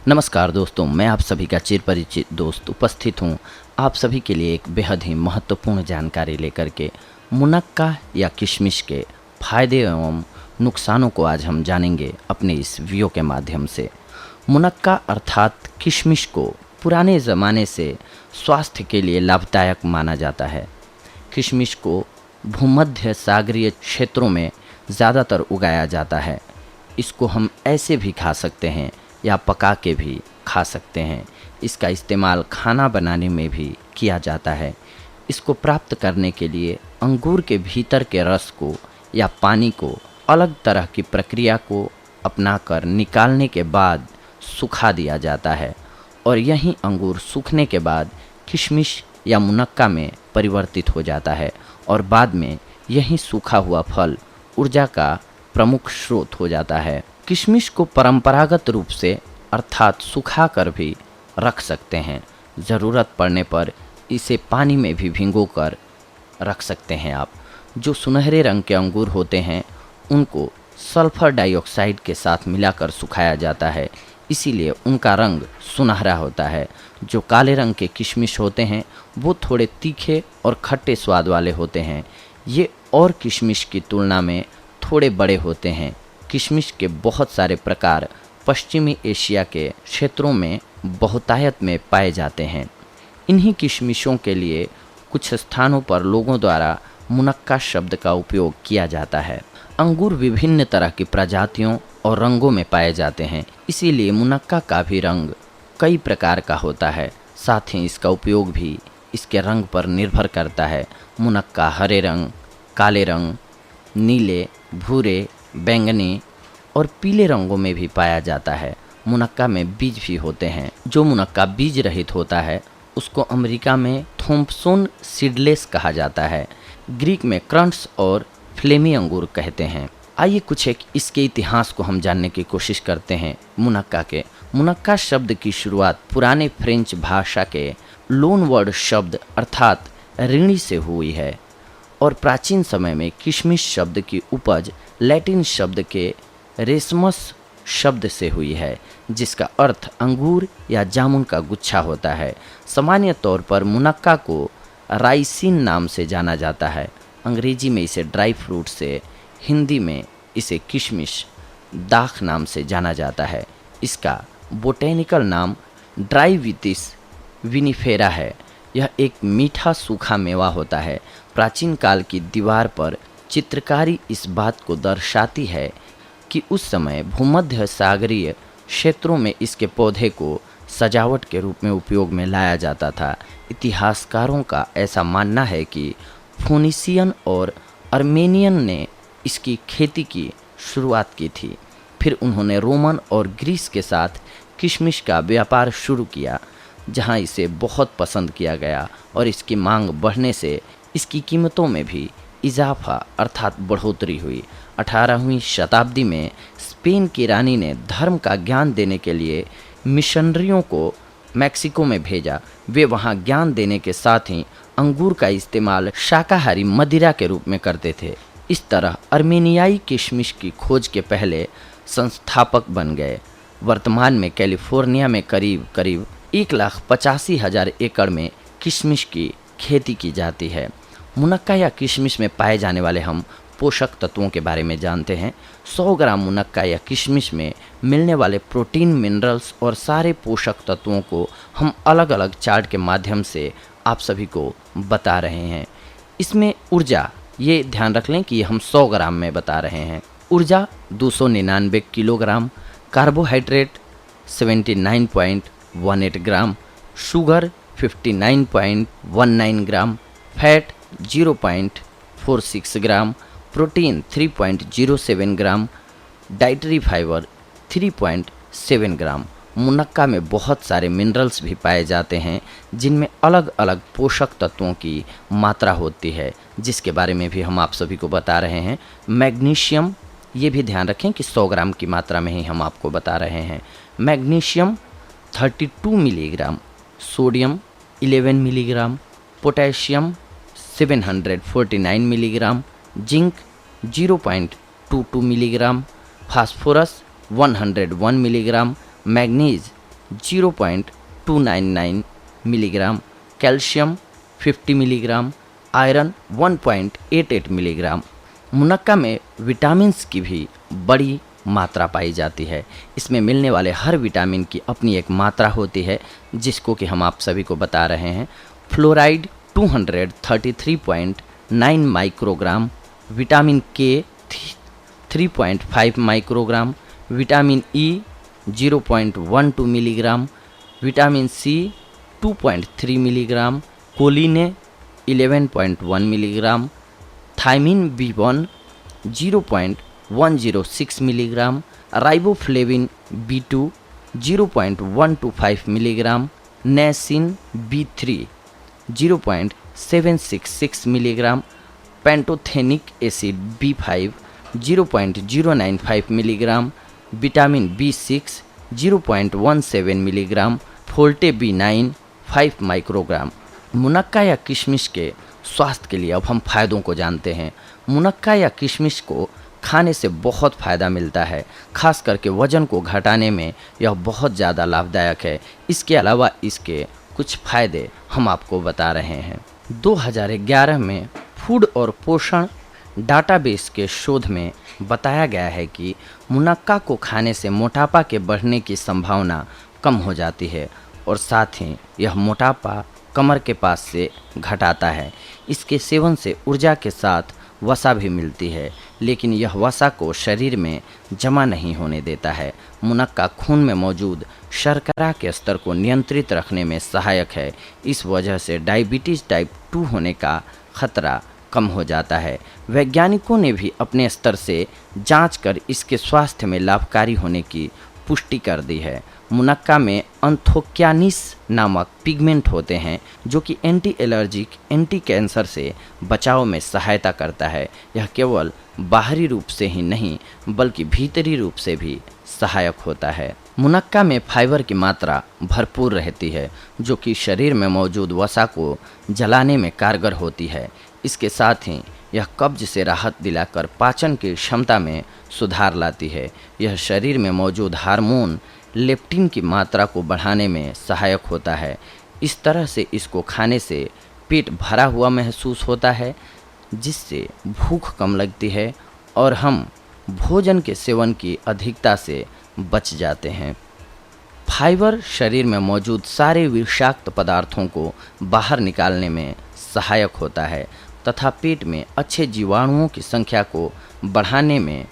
नमस्कार दोस्तों, मैं आप सभी का चिर परिचित दोस्त उपस्थित हूँ आप सभी के लिए एक बेहद ही महत्वपूर्ण जानकारी लेकर के। मुनक्का या किशमिश के फायदे एवं नुकसानों को आज हम जानेंगे अपने इस वीडियो के माध्यम से। मुनक्का अर्थात किशमिश को पुराने ज़माने से स्वास्थ्य के लिए लाभदायक माना जाता है। किशमिश को भूमध्य सागरीय क्षेत्रों में ज़्यादातर उगाया जाता है। इसको हम ऐसे भी खा सकते हैं या पका के भी खा सकते हैं। इसका इस्तेमाल खाना बनाने में भी किया जाता है। इसको प्राप्त करने के लिए अंगूर के भीतर के रस को या पानी को अलग तरह की प्रक्रिया को अपनाकर निकालने के बाद सुखा दिया जाता है और यही अंगूर सूखने के बाद किशमिश या मुनक्का में परिवर्तित हो जाता है और बाद में यही सूखा हुआ फल ऊर्जा का प्रमुख स्रोत हो जाता है। किशमिश को परंपरागत रूप से अर्थात सुखा कर भी रख सकते हैं। ज़रूरत पड़ने पर इसे पानी में भी भिगोकर रख सकते हैं आप। जो सुनहरे रंग के अंगूर होते हैं उनको सल्फर डाइऑक्साइड के साथ मिलाकर सुखाया जाता है, इसीलिए उनका रंग सुनहरा होता है। जो काले रंग के किशमिश होते हैं वो थोड़े तीखे और खट्टे स्वाद वाले होते हैं। ये और किशमिश की तुलना में थोड़े बड़े होते हैं। किशमिश के बहुत सारे प्रकार पश्चिमी एशिया के क्षेत्रों में बहुतायत में पाए जाते हैं। इन्हीं किशमिशों के लिए कुछ स्थानों पर लोगों द्वारा मुनक्का शब्द का उपयोग किया जाता है। अंगूर विभिन्न तरह की प्रजातियों और रंगों में पाए जाते हैं, इसीलिए मुनक्का का भी रंग कई प्रकार का होता है। साथ ही इसका उपयोग भी इसके रंग पर निर्भर करता है। मुनक्का हरे रंग, काले रंग, नीले, भूरे, बैंगनी और पीले रंगों में भी पाया जाता है। मुनक्का में बीज भी होते हैं। जो मुनक्का बीज रहित होता है उसको अमेरिका में थॉम्पसन सीडलेस कहा जाता है। ग्रीक में क्रंट्स और फ्लेमी अंगूर कहते हैं। आइए कुछ एक इसके इतिहास को हम जानने की कोशिश करते हैं। मुनक्का शब्द की शुरुआत पुराने फ्रेंच भाषा के लोन वर्ड शब्द अर्थात ऋणी से हुई है और प्राचीन समय में किशमिश शब्द की उपज लैटिन शब्द के रेसमस शब्द से हुई है, जिसका अर्थ अंगूर या जामुन का गुच्छा होता है। सामान्य तौर पर मुनक्का को राइसिन नाम से जाना जाता है। अंग्रेजी में इसे ड्राई फ्रूट से, हिंदी में इसे किशमिश दाख नाम से जाना जाता है। इसका बोटेनिकल नाम ड्राइविटिस विनिफेरा है। यह एक मीठा सूखा मेवा होता है। प्राचीन काल की दीवार पर चित्रकारी इस बात को दर्शाती है कि उस समय भूमध्य सागरीय क्षेत्रों में इसके पौधे को सजावट के रूप में उपयोग में लाया जाता था। इतिहासकारों का ऐसा मानना है कि फोनिशियन और अर्मेनियन ने इसकी खेती की शुरुआत की थी। फिर उन्होंने रोमन और ग्रीस के साथ किशमिश का व्यापार शुरू किया, जहां इसे बहुत पसंद किया गया और इसकी मांग बढ़ने से इसकी कीमतों में भी इजाफा अर्थात बढ़ोतरी हुई। 18वीं शताब्दी में स्पेन की रानी ने धर्म का ज्ञान देने के लिए मिशनरियों को मैक्सिको में भेजा। वे वहां ज्ञान देने के साथ ही अंगूर का इस्तेमाल शाकाहारी मदिरा के रूप में करते थे। इस तरह अर्मेनियाई किशमिश की खोज के पहले संस्थापक बन गए। वर्तमान में कैलिफोर्निया में करीब 1,85,000 एकड़ में किशमिश की खेती की जाती है। मुनक्का या किशमिश में पाए जाने वाले हम पोषक तत्वों के बारे में जानते हैं। 100 ग्राम मुनक्का या किशमिश में मिलने वाले प्रोटीन, मिनरल्स और सारे पोषक तत्वों को हम अलग अलग चार्ट के माध्यम से आप सभी को बता रहे हैं। इसमें ऊर्जा, ये ध्यान रख लें कि हम 100 ग्राम में बता रहे हैं। ऊर्जा 299 किलोग्राम, कार्बोहाइड्रेट 79.18 ग्राम, शुगर 59.19 ग्राम, फैट 0.46 ग्राम, प्रोटीन 3.07 ग्राम, डाइटरी फाइबर 3.7 ग्राम। मुनक्का में बहुत सारे मिनरल्स भी पाए जाते हैं जिनमें अलग अलग पोषक तत्वों की मात्रा होती है, जिसके बारे में भी हम आप सभी को बता रहे हैं। मैग्नीशियम, ये भी ध्यान रखें कि 100 ग्राम की मात्रा में ही हम आपको बता रहे हैं। Magnesium 32 milligram, sodium 11 milligram, potassium 749 milligram, zinc 0.22 milligram, phosphorus 101 milligram, manganese 0.299 milligram, calcium 50 milligram, iron 1.88 milligram. मुनक्का में विटामिन्स की भी बड़ी मात्रा पाई जाती है। इसमें मिलने वाले हर विटामिन की अपनी एक मात्रा होती है, जिसको कि हम आप सभी को बता रहे हैं। Fluoride 233.9 microgram, vitamin K 3.5 microgram, vitamin E 0.12 milligram, vitamin C 2.3 milligram, choline 11.1 milligram, thiamine B1 0.106 milligram, riboflavin B2 0.125 milligram, niacin B3 0.766 milligram, pantothenic acid B5 0.095 milligram, vitamin B6 0.17 milligram, folate B9 5 microgram. मुनक्का या किशमिश के स्वास्थ्य के लिए अब हम फायदों को जानते हैं। मुनक्का या किशमिश को खाने से बहुत फ़ायदा मिलता है, खास करके वज़न को घटाने में यह बहुत ज़्यादा लाभदायक है। इसके अलावा इसके कुछ फ़ायदे हम आपको बता रहे हैं। 2011 में फूड और पोषण डाटाबेस के शोध में बताया गया है कि मुनक्का को खाने से मोटापा के बढ़ने की संभावना कम हो जाती है और साथ ही यह मोटापा कमर के पास से घटाता है। इसके सेवन से ऊर्जा के साथ वसा भी मिलती है, लेकिन यह वसा को शरीर में जमा नहीं होने देता है। मुनक्का खून में मौजूद शर्करा के स्तर को नियंत्रित रखने में सहायक है। इस वजह से डायबिटीज़ टाइप 2 होने का खतरा कम हो जाता है। वैज्ञानिकों ने भी अपने स्तर से जांच कर इसके स्वास्थ्य में लाभकारी होने की पुष्टि कर दी है। मुनक्का में एंथोक्यानिस नामक पिगमेंट होते हैं, जो कि एंटी एलर्जिक, एंटी कैंसर से बचाव में सहायता करता है। यह केवल बाहरी रूप से ही नहीं बल्कि भीतरी रूप से भी सहायक होता है। मुनक्का में फाइबर की मात्रा भरपूर रहती है, जो कि शरीर में मौजूद वसा को जलाने में कारगर होती है। इसके साथ ही यह कब्ज से राहत दिलाकर पाचन की क्षमता में सुधार लाती है। यह शरीर में मौजूद हार्मोन लेप्टिन की मात्रा को बढ़ाने में सहायक होता है। इस तरह से इसको खाने से पेट भरा हुआ महसूस होता है, जिससे भूख कम लगती है और हम भोजन के सेवन की अधिकता से बच जाते हैं। फाइबर शरीर में मौजूद सारे विषाक्त पदार्थों को बाहर निकालने में सहायक होता है तथा पेट में अच्छे जीवाणुओं की संख्या को बढ़ाने में,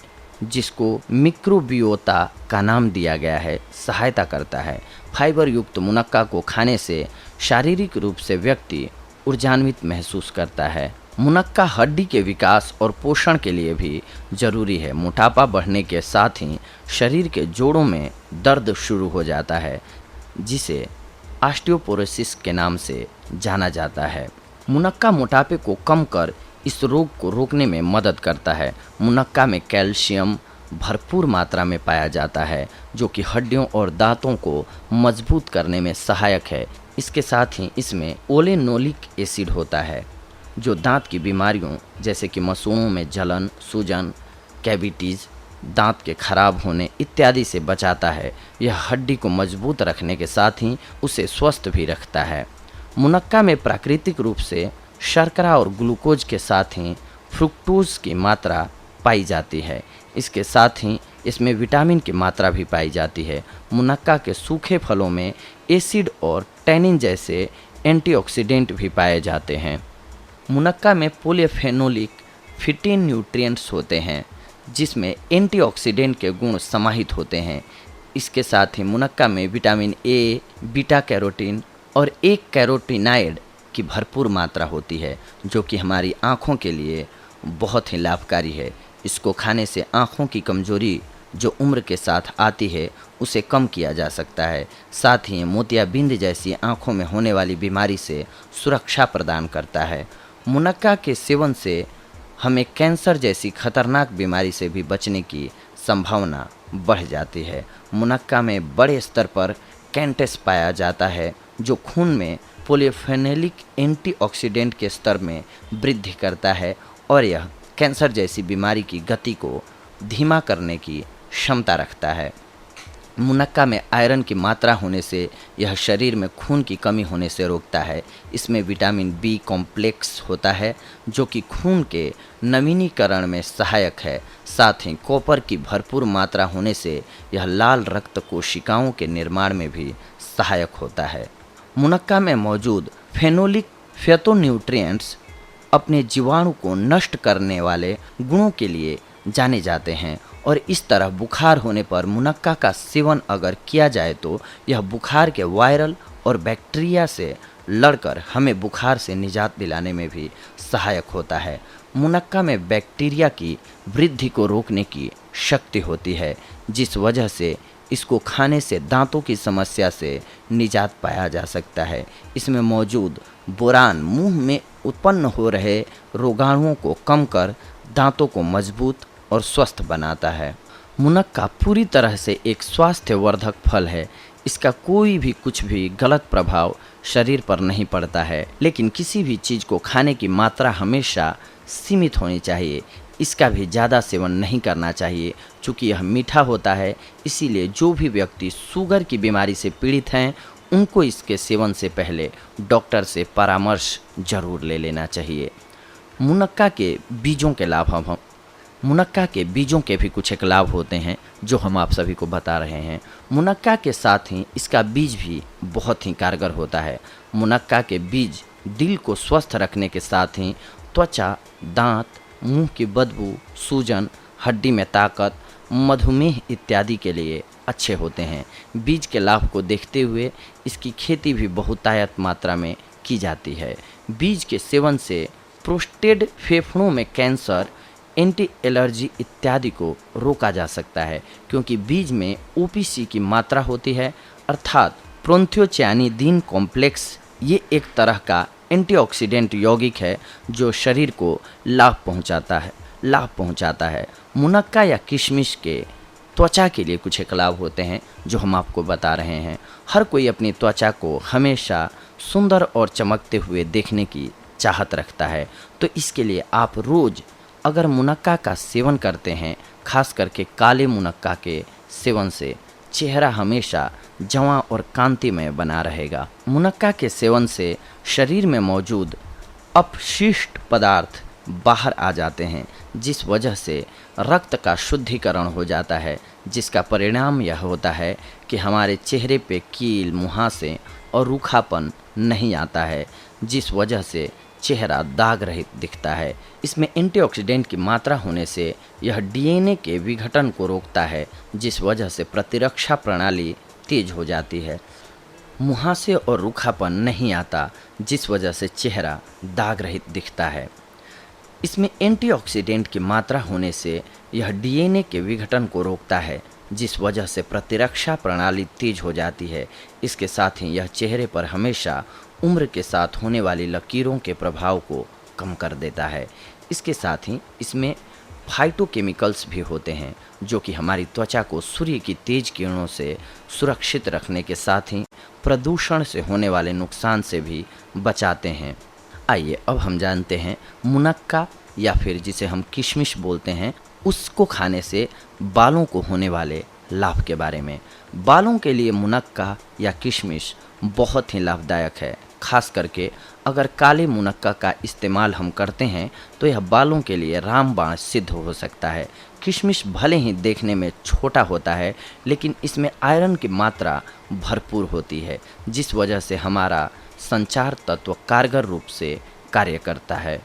जिसको मिक्रोबियोता का नाम दिया गया है, सहायता करता है। फाइबर युक्त मुनक्का को खाने से शारीरिक रूप से व्यक्ति ऊर्जान्वित महसूस करता है। मुनक्का हड्डी के विकास और पोषण के लिए भी जरूरी है। मोटापा बढ़ने के साथ ही शरीर के जोड़ों में दर्द शुरू हो जाता है, जिसे ऑस्टियोपोरोसिस के नाम से जाना जाता है। मुनक्का मोटापे को कम कर इस रोग को रोकने में मदद करता है। मुनक्का में कैल्शियम भरपूर मात्रा में पाया जाता है, जो कि हड्डियों और दांतों को मजबूत करने में सहायक है। इसके साथ ही इसमें ओलेनोलिक एसिड होता है, जो दांत की बीमारियों जैसे कि मसूड़ों में जलन, सूजन, कैविटीज़, दांत के खराब होने इत्यादि से बचाता है। यह हड्डी को मजबूत रखने के साथ ही उसे स्वस्थ भी रखता है। मुनक्का में प्राकृतिक रूप से शर्करा और ग्लूकोज के साथ ही फ्रुक्टोज की मात्रा पाई जाती है। इसके साथ ही इसमें विटामिन की मात्रा भी पाई जाती है। मुनक्का के सूखे फलों में एसिड और टैनिन जैसे एंटीऑक्सीडेंट भी पाए जाते हैं। मुनक्का में पॉलीफेनोलिक फिटोन्यूट्रिएंट्स होते हैं, जिसमें एंटीऑक्सीडेंट के गुण समाहित होते हैं। इसके साथ ही मुनक्का में विटामिन ए, बीटा कैरोटीन और एक कैरोटीनाइड की भरपूर मात्रा होती है, जो कि हमारी आँखों के लिए बहुत ही लाभकारी है। इसको खाने से आँखों की कमजोरी जो उम्र के साथ आती है उसे कम किया जा सकता है। साथ ही मोतियाबिंद जैसी आँखों में होने वाली बीमारी से सुरक्षा प्रदान करता है। मुनक्का के सेवन से हमें कैंसर जैसी खतरनाक बीमारी से भी बचने की संभावना बढ़ जाती है। मुनक्का में बड़े स्तर पर कैंटेस पाया जाता है, जो खून में पॉलीफेनोलिक एंटीऑक्सीडेंट के स्तर में वृद्धि करता है और यह कैंसर जैसी बीमारी की गति को धीमा करने की क्षमता रखता है। मुनक्का में आयरन की मात्रा होने से यह शरीर में खून की कमी होने से रोकता है। इसमें विटामिन बी कॉम्प्लेक्स होता है जो कि खून के नवीनीकरण में सहायक है। साथ ही कॉपर की भरपूर मात्रा होने से यह लाल रक्त कोशिकाओं के निर्माण में भी सहायक होता है। मुनक्का में मौजूद फेनोलिक फिटोन्यूट्रिएंट्स अपने जीवाणु को नष्ट करने वाले गुणों के लिए जाने जाते हैं और इस तरह बुखार होने पर मुनक्का का सेवन अगर किया जाए तो यह बुखार के वायरल और बैक्टीरिया से लड़कर हमें बुखार से निजात दिलाने में भी सहायक होता है। मुनक्का में बैक्टीरिया की वृद्धि को रोकने की शक्ति होती है, जिस वजह से इसको खाने से दांतों की समस्या से निजात पाया जा सकता है। इसमें मौजूद बोरान मुंह में उत्पन्न हो रहे रोगाणुओं को कम कर दांतों को मजबूत और स्वस्थ बनाता है। मुनक्का पूरी तरह से एक स्वास्थ्यवर्धक फल है। इसका कोई भी कुछ भी गलत प्रभाव शरीर पर नहीं पड़ता है, लेकिन किसी भी चीज़ को खाने की मात्रा हमेशा सीमित होनी चाहिए। इसका भी ज़्यादा सेवन नहीं करना चाहिए, चूँकि यह मीठा होता है। इसीलिए जो भी व्यक्ति शुगर की बीमारी से पीड़ित हैं उनको इसके सेवन से पहले डॉक्टर से परामर्श जरूर ले लेना चाहिए। मुनक्का के बीजों के लाभ हम मुनक्का के बीजों के भी कुछ एक लाभ होते हैं जो हम आप सभी को बता रहे हैं। मुनक्का के साथ ही इसका बीज भी बहुत ही कारगर होता है। मुनक्का के बीज दिल को स्वस्थ रखने के साथ ही त्वचा, दांत, मुंह की बदबू, सूजन, हड्डी में ताकत, मधुमेह इत्यादि के लिए अच्छे होते हैं। बीज के लाभ को देखते हुए इसकी खेती भी बहुतायत मात्रा में की जाती है। बीज के सेवन से प्रोस्टेट, फेफड़ों में कैंसर, एंटी एलर्जी इत्यादि को रोका जा सकता है, क्योंकि बीज में ओपीसी की मात्रा होती है, अर्थात प्रोंथियोचायनिडीन कॉम्प्लेक्स। ये एक तरह का एंटीऑक्सीडेंट यौगिक है जो शरीर को लाभ पहुंचाता है। मुनक्का या किशमिश के त्वचा के लिए कुछ एक लाभ होते हैं जो हम आपको बता रहे हैं। हर कोई अपनी त्वचा को हमेशा सुंदर और चमकते हुए देखने की चाहत रखता है, तो इसके लिए आप रोज़ अगर मुनक्का का सेवन करते हैं, खास करके काले मुनक्का के सेवन से चेहरा हमेशा जवां और कांतिमय बना रहेगा। मुनक्का के सेवन से शरीर में मौजूद अपशिष्ट पदार्थ बाहर आ जाते हैं, जिस वजह से रक्त का शुद्धिकरण हो जाता है, जिसका परिणाम यह होता है कि हमारे चेहरे पे कील, मुहासे और रूखापन नहीं आता है, जिस वजह से चेहरा दाग रहित दिखता है। इसमें एंटीऑक्सीडेंट की मात्रा होने से यह डीएनए के विघटन को रोकता है, जिस वजह से प्रतिरक्षा प्रणाली तेज हो जाती है। मुहासे और रूखापन नहीं आता, जिस वजह से चेहरा दाग रहित दिखता है। इसमें एंटीऑक्सीडेंट की मात्रा होने से यह डीएनए के विघटन को रोकता है, जिस वजह से प्रतिरक्षा प्रणाली तेज हो जाती है। इसके साथ ही यह चेहरे पर हमेशा उम्र के साथ होने वाली लकीरों के प्रभाव को कम कर देता है। इसके साथ ही इसमें फाइटोकेमिकल्स भी होते हैं जो कि हमारी त्वचा को सूर्य की तेज किरणों से सुरक्षित रखने के साथ ही प्रदूषण से होने वाले नुकसान से भी बचाते हैं। आइए अब हम जानते हैं मुनक्का या फिर जिसे हम किशमिश बोलते हैं, उसको खाने से बालों को होने वाले लाभ के बारे में। बालों के लिए मुनक्का या किशमिश बहुत ही लाभदायक है। खास करके अगर काले मुनक्का का इस्तेमाल हम करते हैं तो यह बालों के लिए रामबाण सिद्ध हो सकता है। किशमिश भले ही देखने में छोटा होता है, लेकिन इसमें आयरन की मात्रा भरपूर होती है, जिस वजह से हमारा संचार तत्व कारगर रूप से कार्य करता है।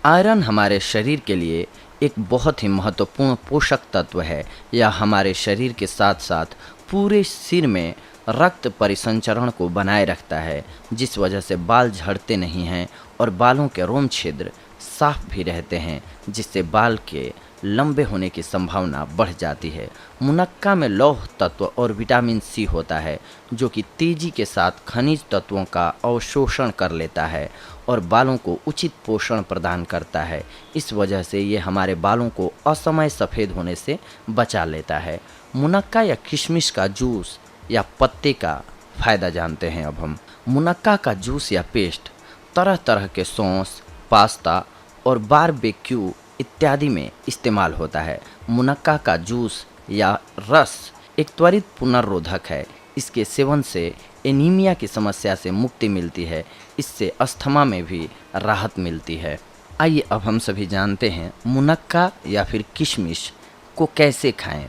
आयरन हमारे शरीर के लिए एक बहुत ही महत्वपूर्ण पोषक तत्व है। यह हमारे शरीर के साथ साथ पूरे सिर में रक्त परिसंचरण को बनाए रखता है, जिस वजह से बाल झड़ते नहीं हैं और बालों के रोम छिद्र साफ भी रहते हैं, जिससे बाल के लंबे होने की संभावना बढ़ जाती है। मुनक्का में लौह तत्व और विटामिन सी होता है, जो कि तेजी के साथ खनिज तत्वों का अवशोषण कर लेता है और बालों को उचित पोषण प्रदान करता है। इस वजह से ये हमारे बालों को असमय सफ़ेद होने से बचा लेता है। मुनक्का या किशमिश का जूस या पत्ते का फ़ायदा जानते हैं अब हम। मुनक्का का जूस या पेस्ट तरह तरह के सॉस, पास्ता और बारबेक्यू इत्यादि में इस्तेमाल होता है। मुनक्का का जूस या रस एक त्वरित पुनर्रोधक है। इसके सेवन से एनीमिया की समस्या से मुक्ति मिलती है। इससे अस्थमा में भी राहत मिलती है। आइए अब हम सभी जानते हैं मुनक्का या फिर किशमिश को कैसे खाएं।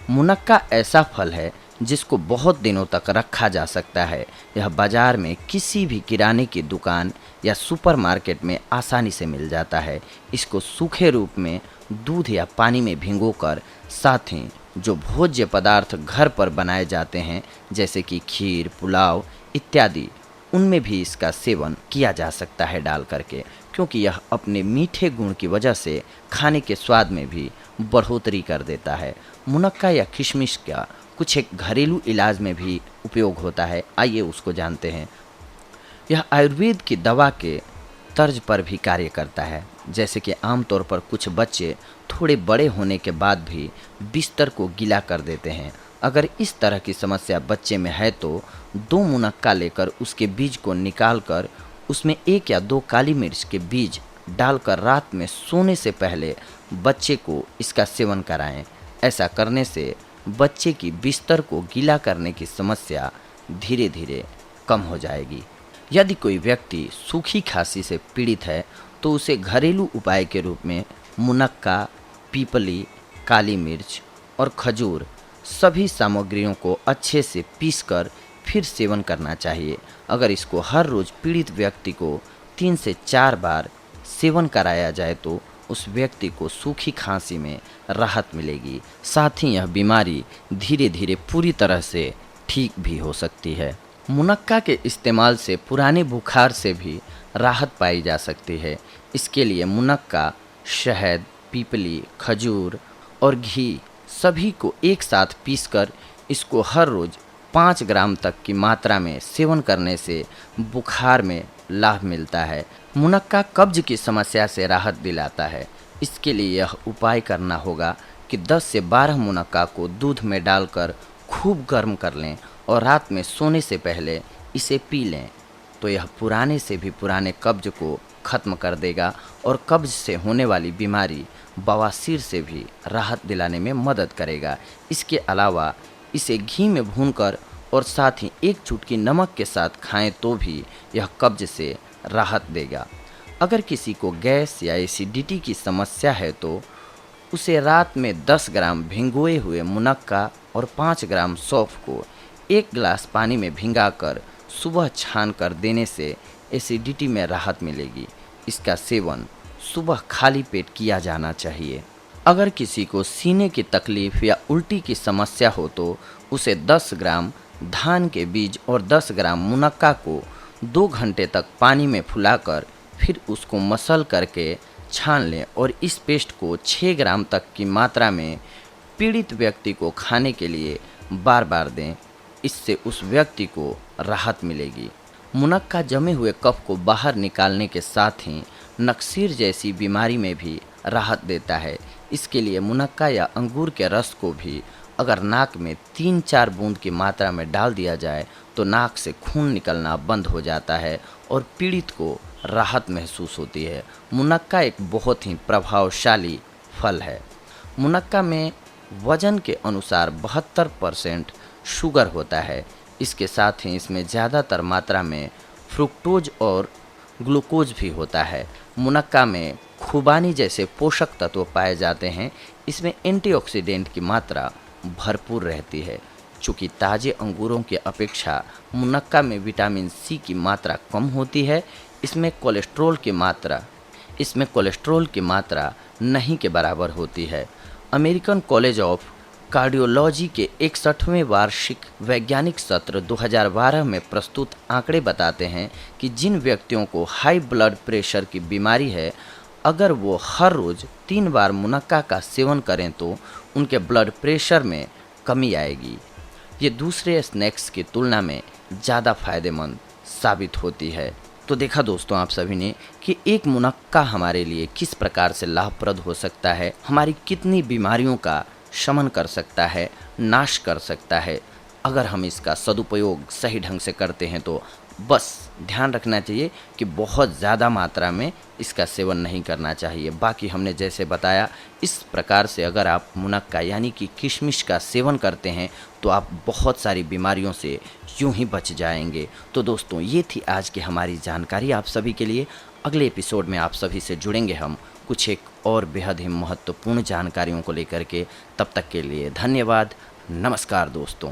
मुनक्का ऐसा फल है जिसको बहुत दिनों तक रखा जा सकता है। यह बाजार में किसी भी किराने की दुकान या सुपरमार्केट में आसानी से मिल जाता है। इसको सूखे रूप में दूध या पानी में भिगोकर, साथ ही जो भोज्य पदार्थ घर पर बनाए जाते हैं जैसे कि खीर, पुलाव इत्यादि, उनमें भी इसका सेवन किया जा सकता है डाल करके, क्योंकि यह अपने मीठे गुण की वजह से खाने के स्वाद में भी बढ़ोतरी कर देता है। मुनक्का या किशमिश का कुछ एक घरेलू इलाज में भी उपयोग होता है। आइए उसको जानते हैं। यह आयुर्वेद की दवा के तर्ज पर भी कार्य करता है। जैसे कि आमतौर पर कुछ बच्चे थोड़े बड़े होने के बाद भी बिस्तर को गीला कर देते हैं। अगर इस तरह की समस्या बच्चे में है तो 2 मुनक्का लेकर उसके बीज को निकालकर उसमें 1 या 2 काली मिर्च के बीज डालकर रात में सोने से पहले बच्चे को इसका सेवन कराएं। ऐसा करने से बच्चे की बिस्तर को गीला करने की समस्या धीरे धीरे कम हो जाएगी। यदि कोई व्यक्ति सूखी खांसी से पीड़ित है तो उसे घरेलू उपाय के रूप में मुनक्का, पीपली, काली मिर्च और खजूर सभी सामग्रियों को अच्छे से पीसकर फिर सेवन करना चाहिए। अगर इसको हर रोज़ पीड़ित व्यक्ति को 3 से 4 बार सेवन कराया जाए तो उस व्यक्ति को सूखी खांसी में राहत मिलेगी। साथ ही यह बीमारी धीरे धीरे पूरी तरह से ठीक भी हो सकती है। मुनक्का के इस्तेमाल से पुराने बुखार से भी राहत पाई जा सकती है। इसके लिए मुनक्का, शहद, पीपली, खजूर और घी सभी को एक साथ पीसकर इसको हर रोज़ 5 ग्राम तक की मात्रा में सेवन करने से बुखार में लाभ मिलता है। मुनक्का कब्ज की समस्या से राहत दिलाता है। इसके लिए यह उपाय करना होगा कि 10 से 12 मुनक्का को दूध में डालकर खूब गर्म कर लें और रात में सोने से पहले इसे पी लें, तो यह पुराने से भी पुराने कब्ज को खत्म कर देगा और कब्ज से होने वाली बीमारी बवासीर से भी राहत दिलाने में मदद करेगा। इसके अलावा इसे घी में भूनकर और साथ ही 1 चुटकी नमक के साथ खाएं तो भी यह कब्ज से राहत देगा। अगर किसी को गैस या एसिडिटी की समस्या है तो उसे रात में 10 ग्राम भिगोए हुए मुनक्का और 5 ग्राम सौंफ को 1 गिलास पानी में भिंगाकर सुबह छान कर देने से एसिडिटी में राहत मिलेगी। इसका सेवन सुबह खाली पेट किया जाना चाहिए। अगर किसी को सीने की तकलीफ या उल्टी की समस्या हो तो उसे 10 ग्राम धान के बीज और 10 ग्राम मुनक्का को 2 घंटे तक पानी में फुलाकर फिर उसको मसल करके छान लें और इस पेस्ट को 6 ग्राम तक की मात्रा में पीड़ित व्यक्ति को खाने के लिए बार बार दें। इससे उस व्यक्ति को राहत मिलेगी। मुनक्का जमे हुए कफ को बाहर निकालने के साथ ही नक्सीर जैसी बीमारी में भी राहत देता है। इसके लिए मुनक्का या अंगूर के रस को भी अगर नाक में 3-4 बूंद की मात्रा में डाल दिया जाए तो नाक से खून निकलना बंद हो जाता है और पीड़ित को राहत महसूस होती है। मुनक्का एक बहुत ही प्रभावशाली फल है। मुनक्का में वजन के अनुसार 72% शुगर होता है। इसके साथ ही इसमें ज़्यादातर मात्रा में फ्रुक्टोज और ग्लूकोज भी होता है। मुनक्का में खुबानी जैसे पोषक तत्व पाए जाते हैं। इसमें एंटीऑक्सीडेंट की मात्रा भरपूर रहती है। चूँकि ताज़े अंगूरों की अपेक्षा मुनक्का में विटामिन सी की मात्रा कम होती है, इसमें कोलेस्ट्रॉल की मात्रा नहीं के बराबर होती है। अमेरिकन कॉलेज ऑफ कार्डियोलॉजी के 61वें वार्षिक वैज्ञानिक सत्र 2012 में प्रस्तुत आंकड़े बताते हैं कि जिन व्यक्तियों को हाई ब्लड प्रेशर की बीमारी है, अगर वो हर रोज़ 3 बार मुनक्का का सेवन करें तो उनके ब्लड प्रेशर में कमी आएगी। ये दूसरे स्नैक्स की तुलना में ज़्यादा फायदेमंद साबित होती है। तो देखा दोस्तों आप सभी ने कि एक मुनक्का हमारे लिए किस प्रकार से लाभप्रद हो सकता है, हमारी कितनी बीमारियों का शमन कर सकता है, नाश कर सकता है। अगर हम इसका सदुपयोग सही ढंग से करते हैं तो बस ध्यान रखना चाहिए कि बहुत ज़्यादा मात्रा में इसका सेवन नहीं करना चाहिए। बाकी हमने जैसे बताया, इस प्रकार से अगर आप मुनक्का यानी कि किशमिश का सेवन करते हैं तो आप बहुत सारी बीमारियों से यूं ही बच जाएंगे। तो दोस्तों, ये थी आज की हमारी जानकारी आप सभी के लिए। अगले एपिसोड में आप सभी से जुड़ेंगे हम कुछ एक और बेहद ही महत्वपूर्ण जानकारियों को लेकर के। तब तक के लिए धन्यवाद। नमस्कार दोस्तों।